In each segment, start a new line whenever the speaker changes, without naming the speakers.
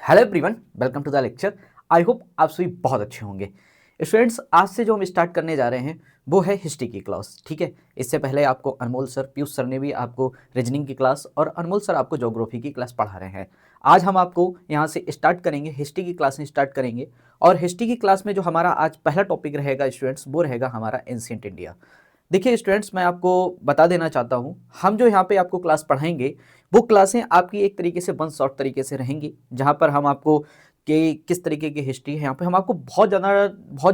Hello everyone, welcome to the lecture. I hope आप सभी बहुत अच्छे होंगे। स्टूडेंट्स, आज से जो हम स्टार्ट करने जा रहे हैं वो है हिस्ट्री की क्लास। ठीक है, इससे पहले आपको अनमोल सर, पीयूष सर ने भी आपको रीजनिंग की क्लास और अनमोल सर आपको ज्योग्राफी की क्लास पढ़ा रहे हैं। आज हम आपको यहाँ से स्टार्ट करेंगे, हिस्ट्री की क्लास स्टार्ट करेंगे। और हिस्ट्री की क्लास में जो हमारा आज पहला टॉपिक रहेगा स्टूडेंट्स, वो रहेगा हमारा एंशिएंट इंडिया। देखिए स्टूडेंट्स, मैं आपको बता देना चाहता हूँ, हम जो यहाँ पे आपको क्लास पढ़ाएंगे वो क्लासें आपकी एक तरीके से वन शॉट तरीके से रहेंगी, जहाँ पर हम आपको कि किस तरीके की हिस्ट्री है यहाँ पे हम आपको बहुत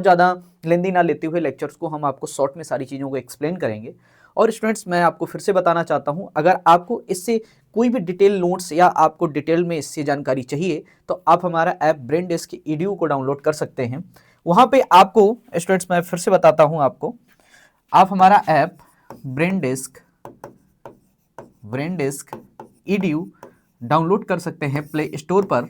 ज़्यादा लेंदी ना लेते हुए लेक्चर्स को हम आपको शॉर्ट में सारी चीज़ों को एक्सप्लेन करेंगे। और स्टूडेंट्स, मैं आपको फिर से बताना चाहता हूँ, अगर आपको इससे कोई भी डिटेल नोट्स या आपको डिटेल में इससे जानकारी चाहिए तो आप हमारा ऐप ब्रेन डेस्क EDU को डाउनलोड कर सकते हैं। वहाँ पे आपको स्टूडेंट्स, मैं फिर से बताता हूँ आपको, आप हमारा app brain desk EDU download कर सकते हैं प्ले स्टोर पर,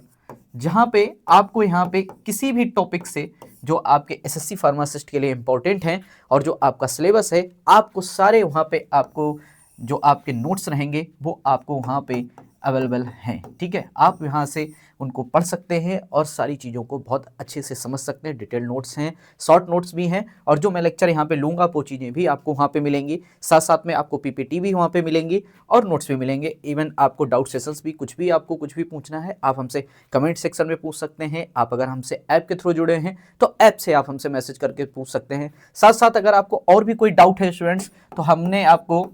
जहां पे आपको यहाँ पे किसी भी टॉपिक से जो आपके SSC फार्मासिस्ट के लिए इंपॉर्टेंट हैं और जो आपका सिलेबस है, आपको सारे वहाँ पे आपको जो आपके नोट्स रहेंगे वो आपको वहाँ पे अवेलेबल हैं। ठीक है, आप यहाँ से उनको पढ़ सकते हैं और सारी चीज़ों को बहुत अच्छे से समझ सकते हैं। डिटेल नोट्स हैं, शॉर्ट नोट्स भी हैं, और जो मैं लेक्चर यहाँ पे लूँगा वो चीज़ें भी आपको वहाँ पे मिलेंगी। साथ साथ में आपको PPT भी वहाँ पे मिलेंगी और नोट्स भी मिलेंगे। इवन आपको डाउट सेशंस भी, कुछ भी पूछना है आप हमसे कमेंट सेक्शन में पूछ सकते हैं। आप अगर हमसे ऐप के थ्रू जुड़े हैं तो ऐप से आप हमसे मैसेज करके पूछ सकते हैं। साथ साथ अगर आपको और भी कोई डाउट है स्टूडेंट्स, तो हमने आपको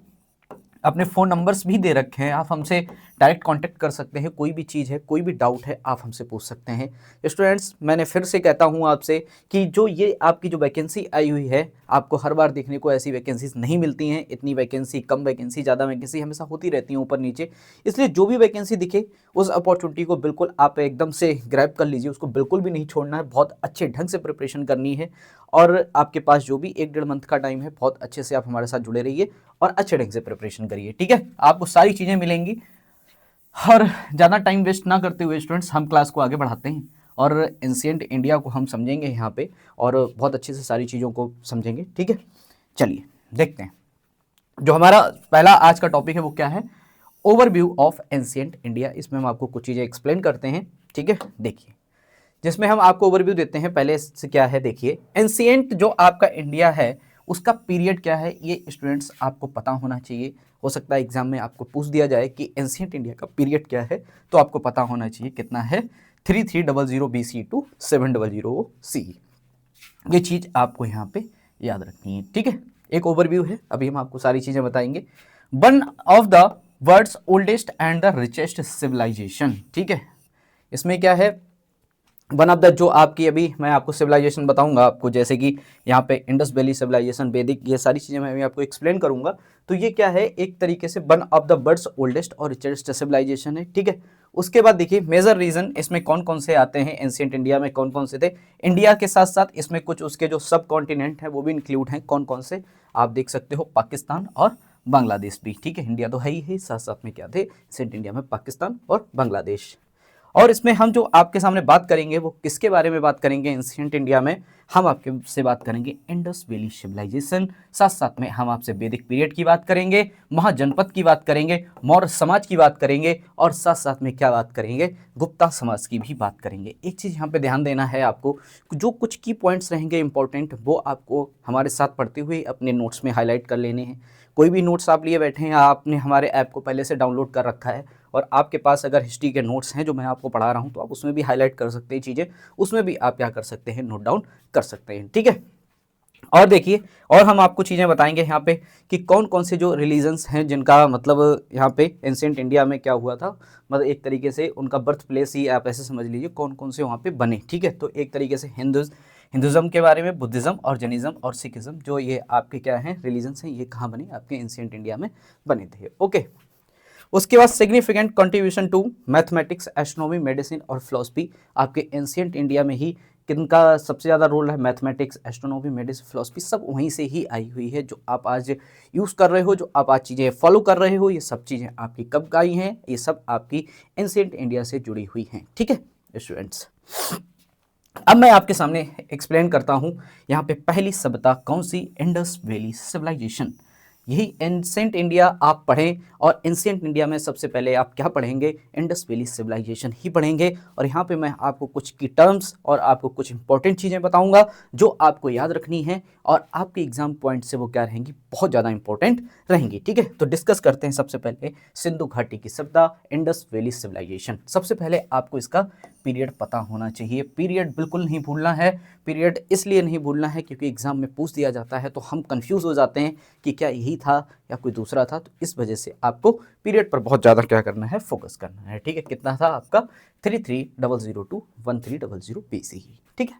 अपने फ़ोन नंबर्स भी दे रखे हैं, आप हमसे डायरेक्ट कांटेक्ट कर सकते हैं। कोई भी चीज़ है, कोई भी डाउट है, आप हमसे पूछ सकते हैं। स्टूडेंट्स, मैंने फिर से कहता हूं आपसे कि जो ये आपकी जो वैकेंसी आई हुई है, आपको हर बार देखने को ऐसी वैकेंसीज नहीं मिलती हैं। इतनी वैकेंसी, कम वैकेंसी, ज़्यादा वैकेंसी हमेशा होती रहती हैं ऊपर नीचे। इसलिए जो भी वैकेंसी दिखे उस अपॉर्चुनिटी को बिल्कुल आप एकदम से ग्रैब कर लीजिए, उसको बिल्कुल भी नहीं छोड़ना है। बहुत अच्छे ढंग से प्रिपरेशन करनी है और आपके पास जो भी 1-1.5 मंथ का टाइम है, बहुत अच्छे से आप हमारे साथ जुड़े रहिए और अच्छे ढंग से प्रिपरेशन करिए। ठीक है, आपको सारी चीज़ें मिलेंगी। और ज़्यादा टाइम वेस्ट ना करते हुए स्टूडेंट्स, हम क्लास को आगे बढ़ाते हैं और एंशिएंट इंडिया को हम समझेंगे यहाँ पे और बहुत अच्छे से सारी चीज़ों को समझेंगे। ठीक है, चलिए देखते हैं। जो हमारा पहला आज का टॉपिक है वो क्या है, ओवरव्यू ऑफ एंशिएंट इंडिया। इसमें हम आपको कुछ चीज़ें एक्सप्लेन करते हैं। ठीक है, देखिए, जिसमें हम आपको ओवरव्यू देते हैं। पहले से क्या है, देखिए, एंशिएंट जो आपका इंडिया है उसका पीरियड क्या है, ये स्टूडेंट्स आपको पता होना चाहिए। हो सकता है एग्जाम में आपको पूछ दिया जाए कि एंशिएंट इंडिया का पीरियड क्या है, तो आपको पता होना चाहिए कितना है, 3300 BC टू 700 CE। ये चीज़ आपको यहाँ पे याद रखनी है। ठीक है, एक ओवरव्यू है, अभी हम आपको सारी चीज़ें बताएंगे। One of the world's oldest and the richest civilisation. ठीक है, इसमें क्या है, वन ऑफ द जो आपकी, अभी मैं आपको सिविलाइजेशन बताऊंगा आपको, जैसे कि यहाँ पे इंडस वैली सिविलाइजेशन, वैदिक, ये सारी चीज़ें मैं अभी आपको एक्सप्लेन करूंगा। तो ये क्या है, एक तरीके से one of the world's oldest और रिचेस्ट सिविलाइजेशन है। ठीक है, उसके बाद देखिए मेजर रीजन इसमें कौन कौन से आते हैं, एंशिएंट इंडिया में कौन कौन से थे। इंडिया के साथ साथ इसमें कुछ उसके जो सब कॉन्टिनेंट हैं वो भी इंक्लूड हैं। कौन कौन से आप देख सकते हो, पाकिस्तान और बांग्लादेश भी। ठीक है, इंडिया तो है ही है, साथ साथ में क्या थे, एंशिएंट इंडिया में पाकिस्तान और बांग्लादेश। और इसमें हम जो आपके सामने बात करेंगे वो किसके बारे में बात करेंगे, एंशिएंट इंडिया में हम आपके से बात करेंगे इंडस वैली सिविलाइजेशन। साथ साथ में हम आपसे वैदिक पीरियड की बात करेंगे, महाजनपद की बात करेंगे, मौर्य समाज की बात करेंगे और साथ साथ में क्या बात करेंगे, गुप्ता समाज की भी बात करेंगे। एक चीज़ यहाँ पे ध्यान देना है आपको, जो कुछ की पॉइंट्स रहेंगे इंपॉर्टेंट, वो आपको हमारे साथ पढ़ते हुए अपने नोट्स में हाईलाइट कर लेने हैं। कोई भी नोट्स आप लिए बैठे हैं या आपने हमारे ऐप को पहले से डाउनलोड कर रखा है और आपके पास अगर हिस्ट्री के नोट्स हैं जो मैं आपको पढ़ा रहा हूं, तो आप उसमें भी हाईलाइट कर सकते हैं चीज़ें, उसमें भी आप क्या कर सकते हैं, नोट डाउन कर सकते हैं। ठीक है, और देखिए, और हम आपको चीज़ें बताएंगे यहाँ पे कि कौन कौन से जो रिलीजन्स हैं जिनका मतलब यहाँ पे एंशिएंट इंडिया में क्या हुआ था, मतलब एक तरीके से उनका बर्थ प्लेस ही आप ऐसे समझ लीजिए, कौन कौन से वहाँ पे बने। ठीक है, तो एक तरीके से हिंदुज़म के बारे में, बुद्धिज़्म और जैनिज़्म और सिखिज़्म, जो ये आपके क्या हैं रिलीजन्स हैं, ये कहाँ बने, आपके एंशिएंट इंडिया में बने थे। ओके, उसके बाद significant contribution to mathematics, astronomy, medicine और फिलोसफी। आपके एंशिएंट इंडिया में ही किनका सबसे ज़्यादा रोल है, मैथमेटिक्स, एस्ट्रोनॉमी, मेडिसिन, फिलोसफी, सब वहीं से ही आई हुई है। जो आप आज यूज़ कर रहे हो, जो आप आज चीज़ें फॉलो कर रहे हो, ये सब चीज़ें आपकी कब आई हैं, ये सब आपकी एंशिएंट इंडिया से जुड़ी हुई हैं। ठीक है स्टूडेंट्स, अब मैं आपके सामने एक्सप्लेन करता हूँ यहाँ पे पहली सभ्यता कौन सी, इंडस वैली सिविलाइजेशन। यही एंशिएंट इंडिया आप पढ़ें, और एंशिएंट इंडिया में सबसे पहले आप क्या पढ़ेंगे, इंडस वैली सिविलाइजेशन ही पढ़ेंगे। और यहाँ पे मैं आपको कुछ की टर्म्स और आपको कुछ इंपॉर्टेंट चीज़ें बताऊंगा जो आपको याद रखनी है, और आपके एग्जाम पॉइंट से वो क्या रहेंगी, बहुत ज़्यादा इंपॉर्टेंट रहेंगी। ठीक है, तो डिस्कस करते हैं सबसे पहले सिंधु घाटी की सभ्यता, इंडस वैली सिविलाइजेशन। सबसे पहले आपको इसका पीरियड पता होना चाहिए, पीरियड बिल्कुल नहीं भूलना है। पीरियड इसलिए नहीं भूलना है क्योंकि एग्जाम में पूछ दिया जाता है तो हम कंफ्यूज हो जाते हैं कि क्या यही था या कोई दूसरा था, तो इस वजह से आपको पीरियड पर बहुत ज़्यादा क्या करना है, फोकस करना है। ठीक है, कितना था आपका 3300 टू 1300 BCE। ठीक है,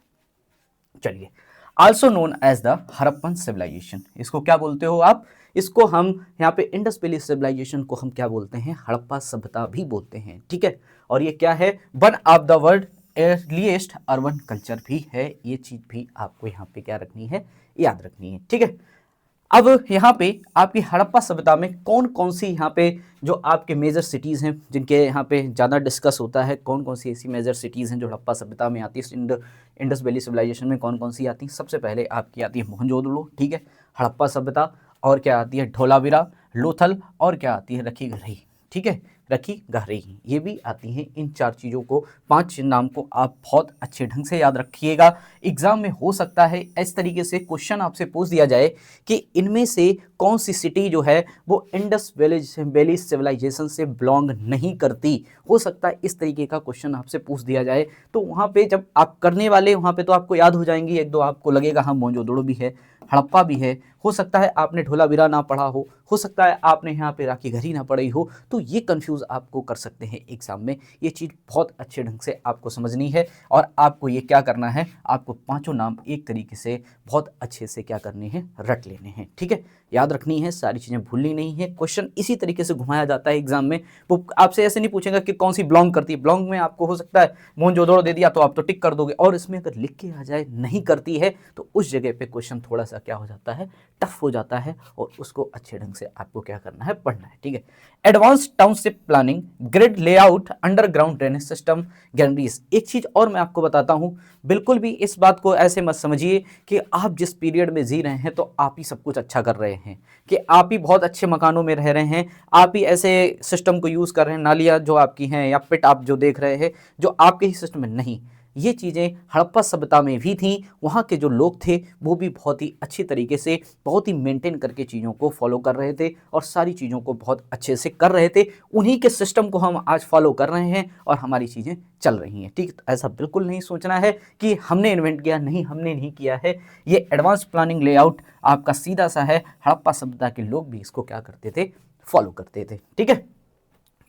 चलिए, also known as the Harappan civilisation, इसको क्या बोलते हो आप, इसको हम यहाँ पे इंडस वैली सिविलाइजेशन को हम क्या बोलते हैं, हड़प्पा सभ्यता भी बोलते हैं। ठीक है, और ये क्या है, one of the world earliest urban culture भी है। ये चीज भी आपको यहाँ पे क्या रखनी है, याद रखनी है। ठीक है, अब यहाँ पे आपकी हड़प्पा सभ्यता में कौन कौन सी यहाँ पे जो आपके मेजर सिटीज़ हैं जिनके यहाँ पे ज़्यादा डिस्कस होता है, कौन कौन सी ऐसी मेजर सिटीज़ हैं जो हड़प्पा सभ्यता में आती है, इंडस वैली सिविलाइजेशन में कौन कौन सी आती हैं। सबसे पहले आपकी आती है मोहनजोदड़ो, ठीक है, हड़प्पा सभ्यता, और क्या आती है धोलावीरा, लोथल, और क्या आती है रखी गहरी। ठीक है, रखी गहरी, ये भी आती हैं। इन चार चीज़ों को, 5 नाम को आप बहुत अच्छे ढंग से याद रखिएगा। एग्जाम में हो सकता है इस तरीके से क्वेश्चन आपसे पूछ दिया जाए कि इनमें से कौन सी सिटी जो है वो इंडस वैली सिविलाइजेशन से बिलोंग नहीं करती। हो सकता है इस तरीके का क्वेश्चन आपसे पूछ दिया जाए, तो वहाँ पे जब आप करने वाले वहाँ पे तो आपको याद हो जाएंगी, एक दो आपको लगेगा हाँ मोहनजोदड़ो भी है, हड़प्पा भी है, हो सकता है आपने धोलावीरा ना पढ़ा हो सकता है आपने यहाँ पे राखी गहरी ना पढ़ी हो, तो ये कंफ्यूज आपको कर सकते हैं एग्जाम में। ये चीज़ बहुत अच्छे ढंग से आपको समझनी है, और आपको ये क्या करना है, आपको 5 नाम एक तरीके से बहुत अच्छे से क्या करने हैं, रट लेने हैं। ठीक है, याद रखनी है, सारी चीज़ें भूलनी नहीं है। क्वेश्चन इसी तरीके से घुमाया जाता है एग्जाम में, वो आपसे ऐसे नहीं पूछेगा कि कौन सी बिलोंग करती है। बिलोंग में आपको हो सकता है मोहनजोदड़ो दे दिया तो आप तो टिक कर दोगे, और इसमें अगर लिख के आ जाए नहीं करती है तो उस जगह पे क्वेश्चन थोड़ा सा क्या हो जाता है, टफ हो जाता है, और उसको अच्छे ढंग से आपको क्या करना है, पढ़ना है। ठीक है, advance township planning, grid layout, underground drainage system, galleries. एक चीज और मैं आपको बताता हूं, बिल्कुल भी इस बात को ऐसे मत समझिए कि आप जिस पीरियड में जी रहे हैं तो आप ही सब कुछ अच्छा कर रहे हैं, कि आप ही बहुत अच्छे मकानों में रह रहे हैं, आप ही ऐसे सिस्टम को यूज कर रहे हैं, नालियां जो आपकी हैं या पिट आप जो देख रहे हैं जो आपके ही सिस्टम में नहीं। ये चीज़ें हड़प्पा सभ्यता में भी थी, वहाँ के जो लोग थे वो भी बहुत ही अच्छी तरीके से, बहुत ही मेंटेन करके चीज़ों को फॉलो कर रहे थे, और सारी चीज़ों को बहुत अच्छे से कर रहे थे। उन्हीं के सिस्टम को हम आज फॉलो कर रहे हैं और हमारी चीज़ें चल रही हैं। ठीक, ऐसा बिल्कुल नहीं सोचना है कि हमने इन्वेंट किया, नहीं, हमने नहीं किया है। ये एडवांस प्लानिंग लेआउट आपका सीधा सा है, हड़प्पा सभ्यता के लोग भी इसको क्या करते थे, फॉलो करते थे। ठीक है,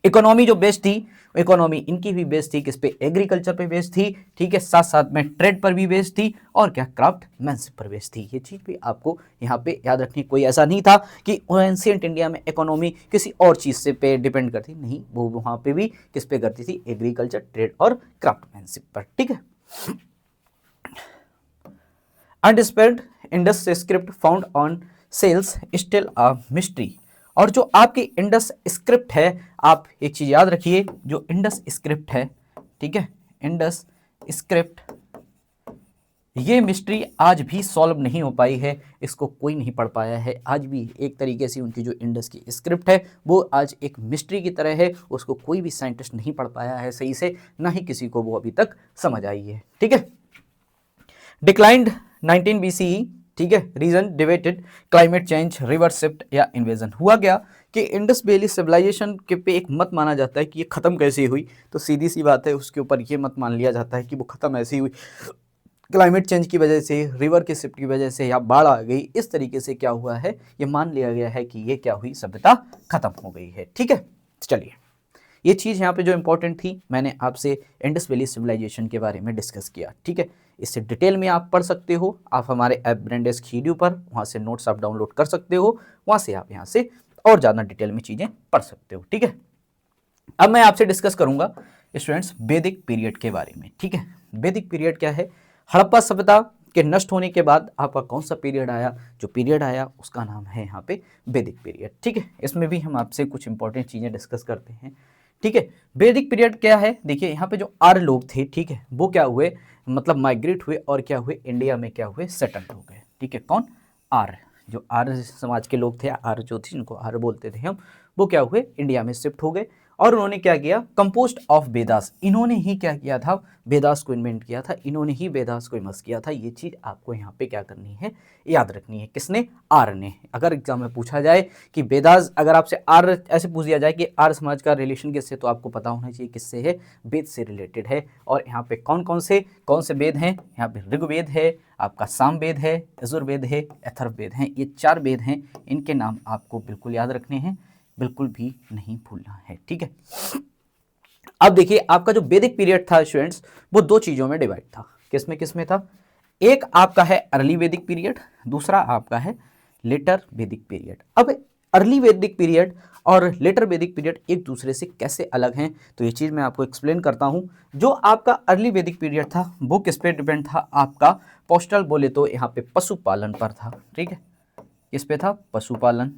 इकोनॉमी जो बेस्ड थी, इकोनॉमी इनकी भी बेस्ड थी किस पे, एग्रीकल्चर पे बेस्ड थी। ठीक है, साथ साथ में ट्रेड पर भी बेस्ड थी, और क्या क्राफ्टमैनशिप पर बेस्ड थी। ये चीज भी आपको यहाँ पे याद रखनी। कोई ऐसा नहीं था कि एंशिएंट इंडिया में इकोनॉमी किसी और चीज से पे डिपेंड करती, नहीं, वो वहाँ पे भी किस पे करती थी, एग्रीकल्चर, ट्रेड और क्राफ्टमैनशिप पर। ठीक है, undisputed Indus script found on seals still a mystery. और जो आपकी इंडस स्क्रिप्ट है, आप एक चीज याद रखिए, जो इंडस स्क्रिप्ट है, ठीक है, इंडस स्क्रिप्ट, ये मिस्ट्री आज भी सॉल्व नहीं हो पाई है, इसको कोई नहीं पढ़ पाया है आज भी। एक तरीके से उनकी जो इंडस की स्क्रिप्ट है वो आज एक मिस्ट्री की तरह है, उसको कोई भी साइंटिस्ट नहीं पढ़ पाया है सही से, ना ही किसी को वो अभी तक समझ आई है। ठीक है, डिक्लाइंड 19 BCE। ठीक है, reason debated, climate change, river shift या इन्वेजन। हुआ क्या कि इंडस वैली सिविलाइजेशन के पे एक मत माना जाता है कि ये खत्म कैसे हुई, तो सीधी सी बात है उसके ऊपर ये मत मान लिया जाता है कि वो खत्म ऐसे ही हुई, क्लाइमेट चेंज की वजह से, रिवर के शिफ्ट की वजह से, या बाढ़ आ गई, इस तरीके से क्या हुआ है, ये मान लिया गया है कि ये क्या हुई, सभ्यता खत्म हो गई है। ठीक है, चलिए, ये चीज़ यहाँ पे जो इंपॉर्टेंट थी, मैंने आपसे इंडस वैली सिविलाइजेशन के बारे में डिस्कस किया। ठीक है, इससे डिटेल में आप पढ़ सकते हो, आप हमारे ऐप ब्रेनडेस्क यूट्यूब पर, वहाँ से नोट्स आप डाउनलोड कर सकते हो, वहाँ से आप यहाँ से और ज़्यादा डिटेल में चीज़ें पढ़ सकते हो। ठीक है, अब मैं आपसे डिस्कस करूँगा स्टूडेंट्स वैदिक पीरियड के बारे में। ठीक है, वैदिक पीरियड क्या है, हड़प्पा सभ्यता के नष्ट होने के बाद आपका कौन सा पीरियड आया, जो पीरियड आया उसका नाम है यहाँ पे वैदिक पीरियड। ठीक है, इसमें भी हम आपसे कुछ इंपॉर्टेंट चीज़ें डिस्कस करते हैं। ठीक है, वैदिक पीरियड क्या है, देखिए यहाँ पे जो आर्य लोग थे, ठीक है, वो क्या हुए, मतलब माइग्रेट हुए, और क्या हुए, इंडिया में क्या हुए, सेटल हो गए। ठीक है, कौन, आर्य, जो आर्य समाज के लोग थे, आर्य जो थे, जिनको आर्य बोलते थे हम, वो क्या हुए, इंडिया में शिफ्ट हो गए। और उन्होंने क्या किया, कंपोस्ट ऑफ वेदास, इन्होंने ही क्या किया था, वेदास को इन्वेंट किया था, इन्होंने ही वेदास को इमर्स किया था। ये चीज़ आपको यहाँ पे क्या करनी है, याद रखनी है। किसने, आर्य ने। अगर एग्जाम में पूछा जाए कि वेदास, अगर आपसे आर्य ऐसे पूछ दिया जाए कि आर्य समाज का रिलेशन किससे, तो आपको पता होना चाहिए किससे है, वेद से रिलेटेड है। और यहाँ पे कौन कौन से वेद हैं, यहाँ पे ऋग्वेद है, आपका सामवेद है, यजुर्वेद है, अथर्ववेद है। ये 4 वेद हैं, इनके नाम आपको बिल्कुल याद रखने हैं, बिल्कुल भी नहीं भूलना है, ठीक है। अब देखिए, आपका जो वैदिक पीरियड था स्टूडेंट्स, वो 2 चीजों में डिवाइड था। किसमें था, एक आपका है अर्ली वैदिक पीरियड, दूसरा आपका है लेटर वैदिक पीरियड। अब अर्ली वैदिक पीरियड और लेटर वैदिक पीरियड एक दूसरे से कैसे अलग हैं, तो ये चीज़ मैं आपको एक्सप्लेन करता हूँ। जो आपका अर्ली वैदिक पीरियड था वो किस पे डिपेंड था, आपका पोस्टल बोले तो यहाँ पे पशुपालन पर था, ठीक है। किस पे था, पशुपालन।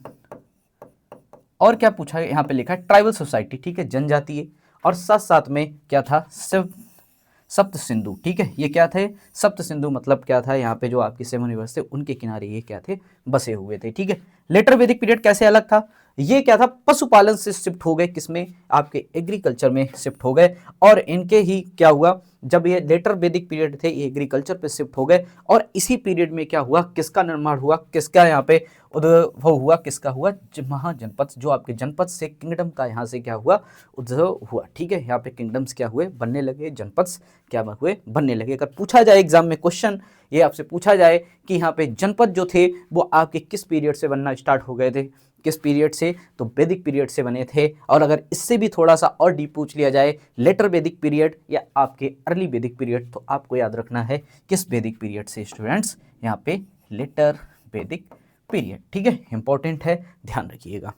और क्या पूछा है, यहाँ पे लिखा है ट्राइबल सोसाइटी, ठीक है, जनजातीय। और साथ साथ में क्या था, सप्त सिंधु, ठीक है। ये क्या थे, सप्त सिंधु मतलब क्या था, यहाँ पे जो आपके 7 रिवर्स थे उनके किनारे ये क्या थे, बसे हुए थे, ठीक है। लेटर वैदिक पीरियड कैसे अलग था, ये क्या था, पशुपालन से शिफ्ट हो गए, किसमें, आपके एग्रीकल्चर में शिफ्ट हो गए। और इनके ही क्या हुआ, जब ये लेटर वैदिक पीरियड थे, ये एग्रीकल्चर पे शिफ्ट हो गए। और इसी पीरियड में क्या हुआ, किसका निर्माण हुआ, किसका यहाँ पे उद्भव हुआ, किसका हुआ, महाजनपद, जो आपके जनपद से किंगडम का यहाँ से क्या हुआ, उद्भव हुआ, ठीक है। यहाँ पे किंगडम्स क्या हुए, बनने लगे, जनपद क्या हुए, बनने लगे। अगर पूछा जाए एग्जाम में क्वेश्चन, ये आपसे पूछा जाए कि यहाँ पे जनपद जो थे वो आपके किस पीरियड से बनना स्टार्ट हो गए थे, किस पीरियड से, तो वैदिक पीरियड से बने थे। और अगर इससे भी थोड़ा सा और डीप पूछ लिया जाए, लेटर वैदिक पीरियड या आपके अर्ली वैदिक पीरियड, तो आपको याद रखना है किस वैदिक पीरियड से स्टूडेंट्स, यहाँ पे लेटर वैदिक पीरियड, ठीक है, इंपॉर्टेंट है, ध्यान रखिएगा।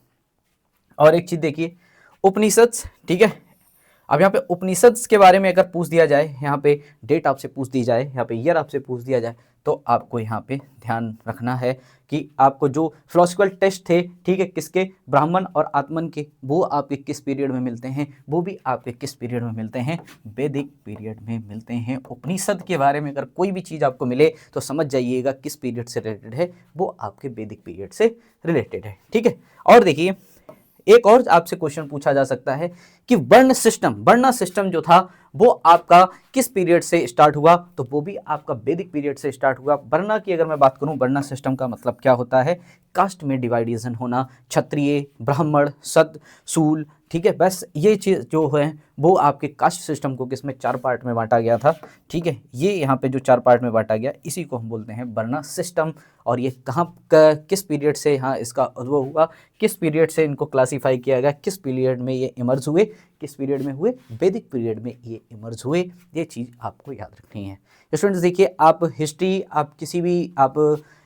और एक चीज देखिए, उपनिषद, ठीक है। अब यहाँ पे उपनिषद के बारे में अगर पूछ दिया जाए, यहाँ पे डेट आपसे पूछ दी जाए, यहाँ पे ईयर आपसे पूछ दिया जाए, तो आपको यहाँ पे ध्यान रखना है कि आपको जो फिलोसफिकल टेस्ट थे, ठीक है, किसके, ब्राह्मण और आत्मन के, वो आपके किस पीरियड में मिलते हैं, वो भी आपके किस पीरियड में मिलते हैं, वैदिक पीरियड में मिलते हैं। उपनिषद के बारे में अगर कोई भी चीज़ आपको मिले तो समझ जाइएगा किस पीरियड से रिलेटेड है, वो आपके वैदिक पीरियड से रिलेटेड है, ठीक है। और देखिए, एक और आपसे क्वेश्चन पूछा जा सकता है कि वर्ण सिस्टम जो था वो आपका किस पीरियड से स्टार्ट हुआ, तो वो भी आपका वैदिक पीरियड से स्टार्ट हुआ। वर्ण की अगर मैं बात करूं, वर्ण सिस्टम का मतलब क्या होता है, कास्ट में डिवाइडेशन होना, क्षत्रिय, ब्राह्मण, शूद्र, शूल, ठीक है। बस ये चीज़ जो है वो आपके कास्ट सिस्टम को किसमें, 4 पार्ट में बांटा गया था, ठीक है। ये यहाँ पे जो 4 पार्ट में बांटा गया, इसी को हम बोलते हैं वर्ण सिस्टम। और ये कहाँ किस पीरियड से यहाँ इसका उद्भव हुआ, किस पीरियड से इनको क्लासीफाई किया गया, किस पीरियड में ये इमर्ज हुए, किस पीरियड में हुए, वैदिक पीरियड में ये इमर्ज हुए। ये चीज़ आपको याद रखनी है स्टूडेंट्स। देखिए, आप हिस्ट्री आप किसी भी आप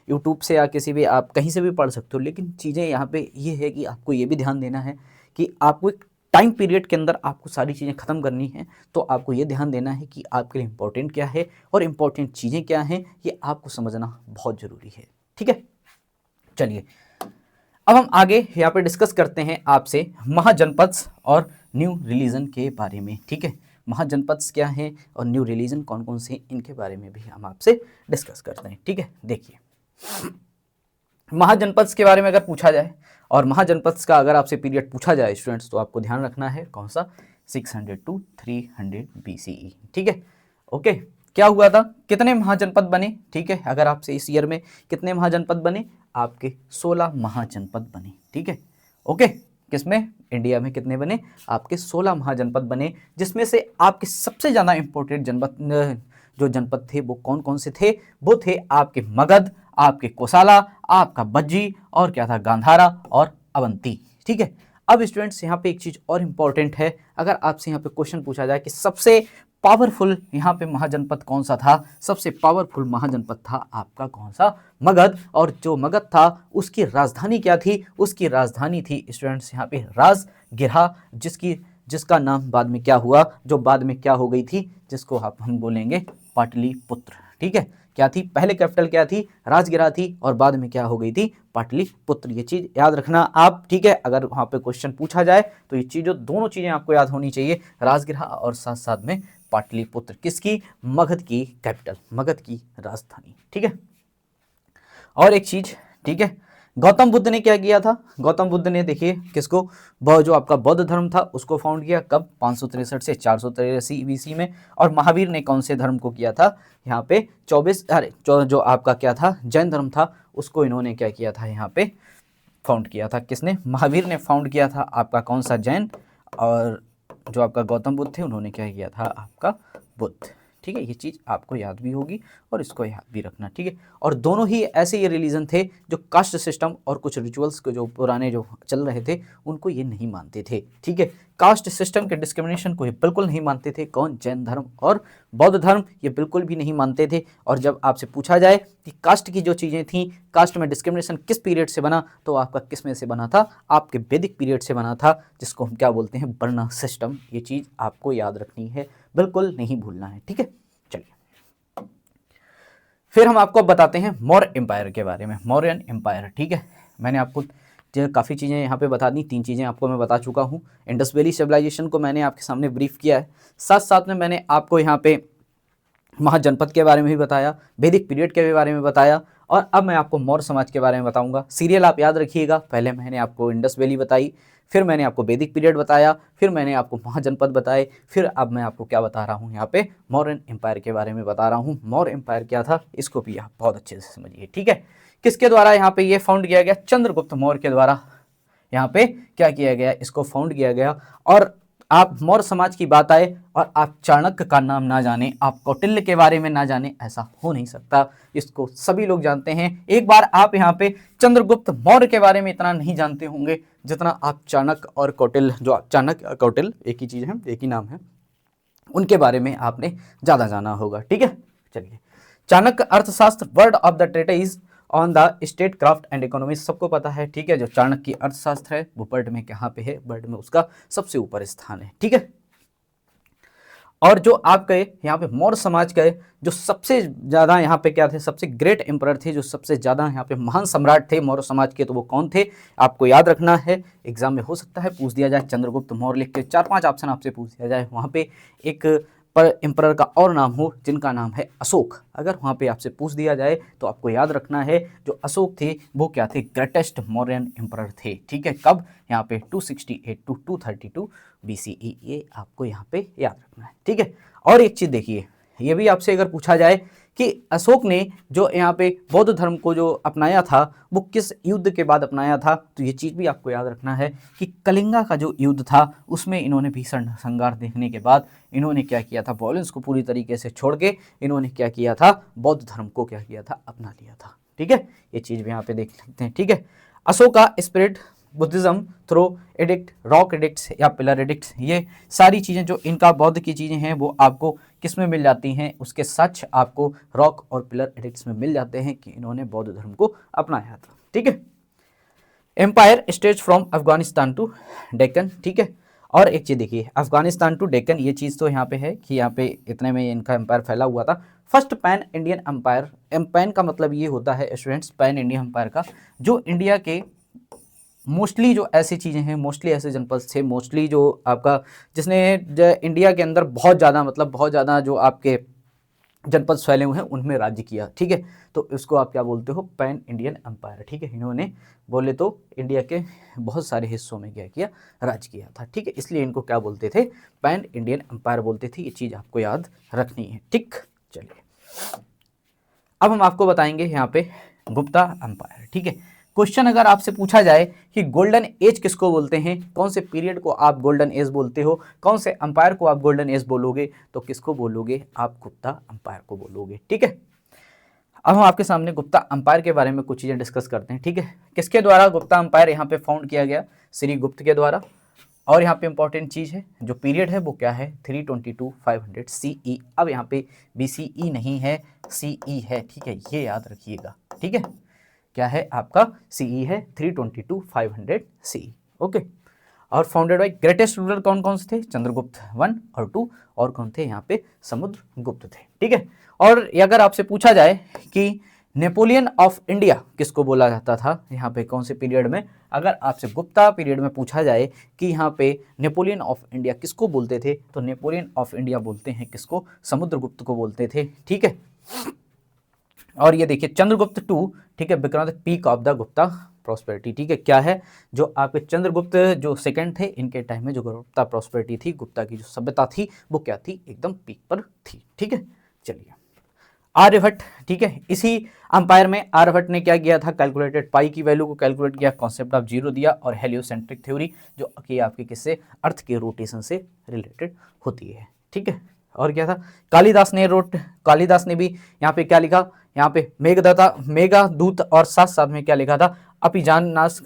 यूट्यूब से या किसी भी आप कहीं से भी पढ़ सकते हो, लेकिन चीज़ें यहाँ पे ये है कि आपको ये भी ध्यान देना है कि आपको एक टाइम पीरियड के अंदर आपको सारी चीज़ें ख़त्म करनी है। तो आपको ये ध्यान देना है कि आपके लिए इम्पोर्टेंट क्या है और इम्पोर्टेंट चीज़ें क्या हैं, ये आपको समझना बहुत ज़रूरी है, ठीक है। चलिए, अब हम आगे यहाँ पे डिस्कस करते हैं आपसे महाजनपद और न्यू रिलीजन के बारे में, ठीक है। महाजनपद क्या हैं और न्यू रिलीजन कौन कौन से, इनके बारे में भी हम आपसे डिस्कस करते हैं, ठीक है। देखिए, महाजनपद के बारे में अगर पूछा जाए और महाजनपद का अगर आपसे पीरियड पूछा जाए स्टूडेंट्स, तो आपको ध्यान रखना है कौन सा, 600 to 300 BCE, ठीक है। ओके, क्या हुआ था, कितने महाजनपद बने, ठीक है। अगर आपसे इस ईयर में कितने महाजनपद बने, आपके 16 महाजनपद बने, ठीक है। ओके, किसमें, इंडिया में कितने बने, आपके 16 महाजनपद बने, जिसमें से आपके सबसे ज़्यादा इंपॉर्टेंट जनपद जो जनपद थे वो कौन कौन से थे, वो थे आपके मगध, आपके कोसाला, आपका बज्जी, और क्या था, गांधारा और अवंती, ठीक है। अब स्टूडेंट्स यहाँ पे एक चीज़ और इम्पॉर्टेंट है, अगर आपसे यहाँ पे क्वेश्चन पूछा जाए कि सबसे पावरफुल यहाँ पे महाजनपद कौन सा था, सबसे पावरफुल महाजनपद था आपका कौन सा, मगध। और जो मगध था उसकी राजधानी क्या थी, उसकी राजधानी थी स्टूडेंट्स यहाँ पे राजगिरहा, जिसका नाम बाद में क्या हुआ, जो बाद में क्या हो गई थी, जिसको हम बोलेंगे पाटलिपुत्र, ठीक है। क्या थी, पहले कैपिटल क्या थी, राजगिरहा थी, और बाद में क्या हो गई थी, पाटलिपुत्र। ये चीज़ याद रखना आप, ठीक है। अगर वहाँ पे क्वेश्चन पूछा जाए तो ये चीज़ों दोनों चीज़ें आपको याद होनी चाहिए, राजगिरहा और साथ साथ में पाटलिपुत्र, किसकी, मगध की कैपिटल, मगध की राजधानी, ठीक है। और एक चीज़, ठीक है। गौतम बुद्ध ने क्या किया था? गौतम बुद्ध ने देखिए किसको, जो आपका बौद्ध धर्म था उसको फाउंड किया, कब? 563 से 483 BC में। और महावीर ने कौन से धर्म को किया था? यहाँ पे 24 जो आपका क्या था, जैन धर्म था, उसको इन्होंने क्या किया था, यहाँ पे फाउंड किया था। किसने? महावीर ने फाउंड किया था आपका कौन सा, जैन। और जो आपका गौतम बुद्ध थे उन्होंने क्या किया था, आपका बुद्ध। ठीक है, ये चीज़ आपको याद भी होगी और इसको याद भी रखना। ठीक है, और दोनों ही ऐसे ये रिलीजन थे जो कास्ट सिस्टम और कुछ रिचुअल्स को जो पुराने जो चल रहे थे उनको ये नहीं मानते थे। ठीक है, कास्ट सिस्टम के डिस्क्रिमिनेशन को ये बिल्कुल नहीं मानते थे। कौन? जैन धर्म और बौद्ध धर्म ये बिल्कुल भी नहीं मानते थे। और जब आपसे पूछा जाए कि कास्ट की जो चीज़ें थी, कास्ट में डिस्क्रिमिनेशन किस पीरियड से बना, तो आपका किस में से बना था? आपके वैदिक पीरियड से बना था, जिसको हम क्या बोलते हैं, वर्ण सिस्टम। ये चीज़ आपको याद रखनी है, बिल्कुल नहीं भूलना है। ठीक है, चलिए फिर हम आपको बताते हैं मौर्य एम्पायर के बारे में, मौर्यन एम्पायर। ठीक है, मैंने आपको काफ़ी चीज़ें यहाँ पे बता दी, 3 चीज़ें आपको मैं बता चुका हूँ। इंडस वैली सिविलाइजेशन को मैंने आपके सामने ब्रीफ किया है, साथ साथ में मैंने आपको यहाँ पे महाजनपद के बारे में भी बताया, वैदिक पीरियड के बारे में बताया, और अब मैं आपको मौर्य समाज के बारे में बताऊंगा। सीरियल आप याद रखिएगा, पहले मैंने आपको इंडस वैली बताई, फिर मैंने आपको वैदिक पीरियड बताया, फिर मैंने आपको महाजनपद बताए, फिर अब मैं आपको क्या बता रहा हूँ, यहाँ पे मौर्यन एम्पायर के बारे में बता रहा हूँ। मौर्य एम्पायर क्या था, इसको भी आप बहुत अच्छे से समझिए। ठीक है, किसके द्वारा यहाँ पे ये फाउंड किया गया? चंद्रगुप्त मौर्य के द्वारा यहाँ पे क्या किया गया, इसको फाउंड किया गया। और आप मौर्य समाज की बात आए और आप चाणक्य का नाम ना जाने, आप कौटिल्य के बारे में ना जाने, ऐसा हो नहीं सकता। इसको सभी लोग जानते हैं। एक बार आप यहाँ पे चंद्रगुप्त मौर्य के बारे में इतना नहीं जानते होंगे जितना आप चाणक्य और कौटिल्य, जो चाणक्य और कौटिल्य एक ही चीज़ है, एक ही नाम है, उनके बारे में आपने ज़्यादा जाना होगा। ठीक है, चलिए। Chanakya Arthashastra, word of the treatise on the state craft and economy, सबको पता है। ठीक है, जो चाणक्य की अर्थशास्त्र है वो वर्ल्ड में कहाँ पे है, वर्ल्ड में उसका सबसे ऊपर स्थान है। ठीक है, और जो आपके यहाँ पे मौर्य समाज के जो सबसे ज़्यादा यहाँ पे क्या थे, सबसे ग्रेट एम्परर थे, जो सबसे ज़्यादा यहाँ पे महान सम्राट थे मौर्य समाज के, तो वो कौन थे? आपको याद रखना है, एग्जाम में हो सकता है पूछ दिया जाए चंद्रगुप्त मौर्य लिख के 4-5 ऑप्शन आपसे पूछ दिया जाए, वहाँ पे एक पर एम्परर का और नाम हो जिनका नाम है अशोक। अगर वहाँ पे आपसे पूछ दिया जाए तो आपको याद रखना है जो अशोक थे वो क्या थे, ग्रेटेस्ट मौर्यन एम्परर थे। ठीक है, कब? यहाँ पे 268 टू 232 BCE, ये आपको यहाँ पे याद रखना है। ठीक है, और एक चीज़ देखिए, ये भी आपसे अगर पूछा जाए कि अशोक ने जो यहाँ पे बौद्ध धर्म को जो अपनाया था वो किस युद्ध के बाद अपनाया था, तो ये चीज़ भी आपको याद रखना है कि कलिंगा का जो युद्ध था उसमें इन्होंने भीषण संघार देखने के बाद इन्होंने क्या किया था, वॉयलेंस को पूरी तरीके से छोड़ के इन्होंने क्या किया था, बौद्ध धर्म को क्या किया था, अपना लिया था। ठीक है, ये चीज़ भी यहाँ पे देख सकते हैं। ठीक है, अशोक का spread Buddhism through edict, rock edicts या पिलर एडिक्ट्स, ये सारी चीज़ें जो इनका बौद्ध की चीज़ें हैं वो आपको किस में मिल जाती हैं, उसके सच आपको रॉक और पिलर एडिक्ट्स में मिल जाते हैं कि इन्होंने बौद्ध धर्म को अपनाया था। ठीक है, empire stage from Afghanistan to Deccan. ठीक है, और एक चीज़ देखिए, अफगानिस्तान टू डेक्कन, ये चीज़ तो यहाँ पे है कि यहाँ पे इतने में इनका एम्पायर फैला हुआ था। First pan Indian empire, pan का मतलब ये होता है स्टूडेंट्स, पैन इंडियन एम्पायर का, जो इंडिया के मोस्टली जो ऐसी चीज़ें हैं, मोस्टली ऐसे जनपद थे, मोस्टली जो आपका जिसने इंडिया के अंदर बहुत ज़्यादा, मतलब बहुत ज़्यादा जो आपके जनपद फैले हुए हैं उनमें राज्य किया। ठीक है, तो इसको आप क्या बोलते हो, पैन इंडियन एम्पायर। ठीक है, इन्होंने बोले तो इंडिया के बहुत सारे हिस्सों में क्या किया, राज्य किया था। ठीक है, इसलिए इनको क्या बोलते थे, पैन इंडियन एम्पायर बोलते थे। ये चीज़ आपको याद रखनी है। ठीक, चलिए अब हम आपको बताएंगे यहाँ पे गुप्ता एम्पायर। ठीक है, क्वेश्चन अगर आपसे पूछा जाए कि गोल्डन एज किसको बोलते हैं, कौन से पीरियड को आप गोल्डन एज बोलते हो, कौन से अंपायर को आप गोल्डन एज बोलोगे, तो किसको बोलोगे, आप गुप्ता अंपायर को बोलोगे। ठीक है, अब हम आपके सामने गुप्ता अंपायर के बारे में कुछ चीज़ें डिस्कस करते हैं। ठीक है, किसके द्वारा गुप्ता अंपायर यहाँ पे फाउंड किया गया, श्री गुप्त के द्वारा। और यहाँ पे इंपॉर्टेंट चीज़ है, जो पीरियड है वो क्या है, 322-500 CE। अब यहाँ पे BCE नहीं है, CE है। ठीक है, ये याद रखिएगा। ठीक है, क्या है आपका, CE है, 322-500 CE। ओके, और फाउंडेड बाय ग्रेटेस्ट रूलर कौन कौन से थे, चंद्रगुप्त 1 और 2, और कौन थे यहाँ पे, समुद्रगुप्त थे। ठीक है, और अगर आपसे पूछा जाए कि नेपोलियन ऑफ इंडिया किसको बोला जाता था, यहाँ पे कौन से पीरियड में, अगर आपसे गुप्ता पीरियड में पूछा जाए कि यहाँ पे नेपोलियन ऑफ इंडिया किसको बोलते थे, तो नेपोलियन ऑफ इंडिया बोलते हैं किसको, समुद्रगुप्त को बोलते थे। ठीक है, और ये देखिए चंद्रगुप्त टू, ठीक है, Bikram the peak of the Gupta prosperity, ठीक है, क्या है, जो आपके चंद्रगुप्त जो सेकंड थे इनके टाइम में जो गुप्ता प्रॉस्पेरिटी थी, गुप्ता की जो सभ्यता थी वो क्या थी, एकदम पीक पर थी, ठीक है। चलिए आर्यभट्ट, ठीक है, इसी अंपायर में आर्यभट्ट ने क्या किया था, कैलकुलेटेड पाई की वैल्यू को कैलकुलेट किया, कॉन्सेप्ट ऑफ जीरो दिया, और हेलियोसेंट्रिक थ्योरी जो कि आपके किससे, अर्थ के रोटेशन से रिलेटेड होती है, ठीक है। और क्या था, कालिदास ने भी यहाँ पे क्या लिखा, यहाँ पे मेघदूत और साथ साथ में क्या लिखा था, अपिजाननास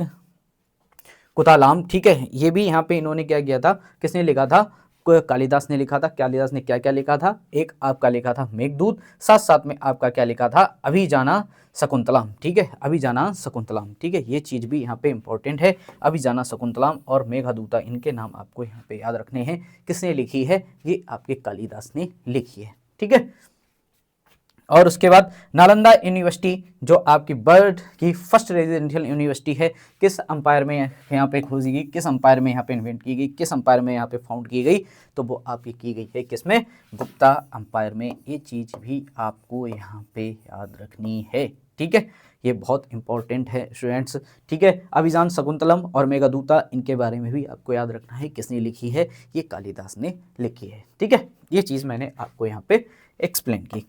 कुतालाम, ठीक है, ये भी यहाँ पे इन्होंने क्या किया था, किसने लिखा था, कालिदास ने लिखा था। कालिदास ने क्या क्या लिखा था, एक आपका लिखा था मेघदूत, साथ साथ में आपका क्या लिखा था, अभिजाना शकुंतलम, ठीक है, अभिजाना शकुंतलम, ठीक है, ये चीज भी यहाँ पे इंपॉर्टेंट है। अभिजाना शकुंतलम और मेघदूता, इनके नाम आपको यहाँ पे याद रखने हैं। किसने लिखी है, ये आपके कालिदास ने लिखी है, ठीक है। और उसके बाद नालंदा यूनिवर्सिटी जो आपकी वर्ल्ड की फर्स्ट रेजिडेंशियल यूनिवर्सिटी है, किस अंपायर में यहाँ पे खोजी गई, किस अंपायर में यहाँ पे इन्वेंट की गई, किस अंपायर में यहाँ पे फाउंड की गई, तो वो आपकी की गई है किसमें, गुप्ता अंपायर में। ये चीज़ भी आपको यहाँ पे याद रखनी है, ठीक है, ये बहुत इंपॉर्टेंट है स्टूडेंट्स, ठीक है। अभिजान शकुंतलम और मेघदूता, इनके बारे में भी आपको याद रखना है, किसने लिखी है, ये कालिदास ने लिखी है, ठीक है। ये चीज़ मैंने आपको यहाँ पे एक्सप्लेन की।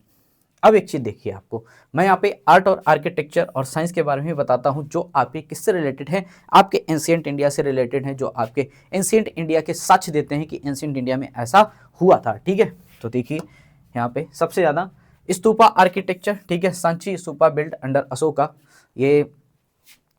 अब एक चीज़ देखिए, आपको मैं यहाँ पे आर्ट और आर्किटेक्चर और साइंस के बारे में बताता हूँ, जो आपके किससे रिलेटेड है, आपके एंशिएंट इंडिया से रिलेटेड है, जो आपके एंशिएंट इंडिया के साक्ष्य देते हैं कि एंशिएंट इंडिया में ऐसा हुआ था, ठीक है। तो देखिए यहाँ पे सबसे ज़्यादा स्तूपा आर्किटेक्चर, ठीक है, सांची स्तूपा बिल्ड अंडर अशोका, ये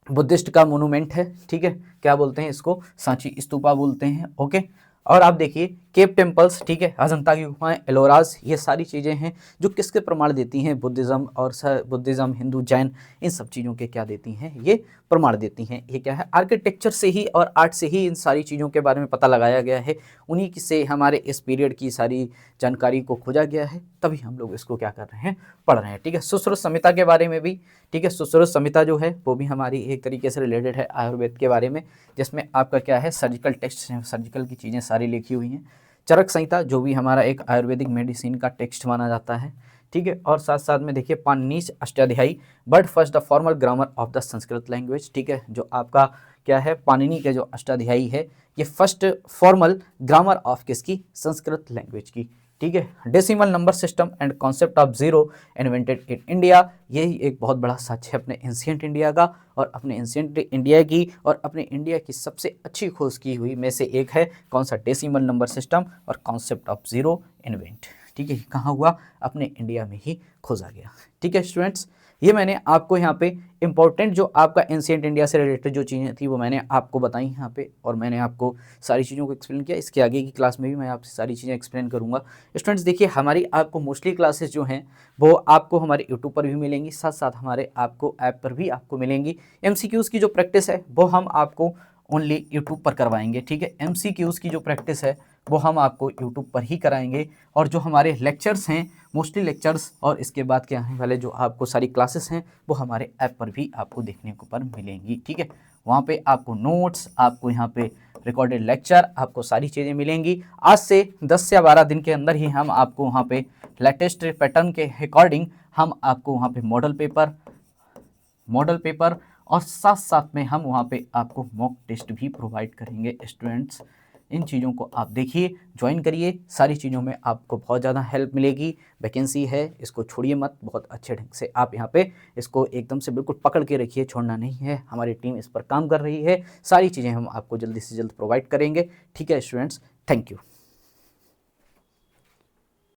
बुद्धिस्ट का मोनूमेंट है, ठीक है, क्या बोलते हैं इसको, सांची स्तूपा बोलते हैं, ओके। और आप देखिए केव टेम्पल्स, ठीक है, अजंता की गुफाएं, एलोराज, ये सारी चीज़ें हैं जो किसके प्रमाण देती हैं, बुद्धिज़्म और बुद्धिज़्म, हिंदू, जैन, इन सब चीज़ों के क्या देती हैं, ये प्रमाण देती हैं। ये क्या है, आर्किटेक्चर से ही और आर्ट से ही इन सारी चीज़ों के बारे में पता लगाया गया है, उन्हीं से हमारे इस पीरियड की सारी जानकारी को खोजा गया है, तभी हम लोग इसको क्या कर रहे हैं, पढ़ रहे हैं, ठीक है। सुश्रुत संहिता के बारे में भी, ठीक है, सुश्रुत संहिता जो है वो भी हमारी एक तरीके से रिलेटेड है आयुर्वेद के बारे में, जिसमें आपका क्या है, सर्जिकल टेक्स्ट, सर्जिकल की चीज़ें सारी लिखी हुई हैं। चरक संहिता जो भी हमारा एक आयुर्वेदिक मेडिसिन का टेक्स्ट माना जाता है, ठीक है। और साथ साथ में देखिए Panini Ashtadhyayi, but first the formal grammar of the Sanskrit language, ठीक है, जो आपका क्या है, पाणिनि के जो अष्टाध्यायी है, ये फर्स्ट फॉर्मल ग्रामर ऑफ किसकी, संस्कृत लैंग्वेज की, ठीक है। Decimal number system and concept of zero invented in India, यही एक बहुत बड़ा सच है अपने एंशिएंट इंडिया का, और अपने एंशिएंट इंडिया की और अपने इंडिया की सबसे अच्छी खोज की हुई में से एक है कौन सा, डेसिमल नंबर सिस्टम और कॉन्सेप्ट ऑफ जीरो इन्वेंट, ठीक है, कहाँ हुआ, अपने इंडिया में ही खोजा गया, ठीक है स्टूडेंट्स। ये मैंने आपको यहाँ पे इंपॉर्टेंट जो आपका एंशिएंट इंडिया से रिलेटेड जो चीज़ें थी वो मैंने आपको बताई यहाँ पे, और मैंने आपको सारी चीज़ों को एक्सप्लेन किया। इसके आगे की क्लास में भी मैं आपसे सारी चीज़ें एक्सप्लेन करूँगा। स्टूडेंट्स देखिए हमारी आपको मोस्टली क्लासेस जो हैं वो आपको हमारे यूट्यूब पर भी मिलेंगी, साथ साथ हमारे आपको ऐप पर भी आपको मिलेंगी। MCQs की जो प्रैक्टिस है वो हम आपको ओनली यूट्यूब पर करवाएंगे, ठीक है। MCQs की जो प्रैक्टिस है वो हम आपको यूट्यूब पर ही कराएंगे, और जो हमारे लेक्चर्स हैं, मोस्टली लेक्चर्स और इसके बाद के आने वाले जो आपको सारी क्लासेस हैं वो हमारे ऐप पर भी आपको देखने को पर मिलेंगी, ठीक है। वहाँ पे आपको नोट्स, आपको यहाँ पे रिकॉर्डेड लेक्चर, आपको सारी चीज़ें मिलेंगी। आज से 10 या 12 दिन के अंदर ही हम आपको वहाँ पे लेटेस्ट पैटर्न के अकॉर्डिंग हम आपको वहाँ पे मॉडल पेपर और साथ साथ में हम वहाँ पे आपको मॉक टेस्ट भी प्रोवाइड करेंगे। स्टूडेंट्स इन चीज़ों को आप देखिए, ज्वाइन करिए, सारी चीज़ों में आपको बहुत ज़्यादा हेल्प मिलेगी। वैकेंसी है, इसको छोड़िए मत, बहुत अच्छे ढंग से आप यहाँ पे इसको एकदम से बिल्कुल पकड़ के रखिए, छोड़ना नहीं है। हमारी टीम इस पर काम कर रही है, सारी चीज़ें हम आपको जल्दी से जल्द प्रोवाइड करेंगे, ठीक है स्टूडेंट्स, थैंक यू।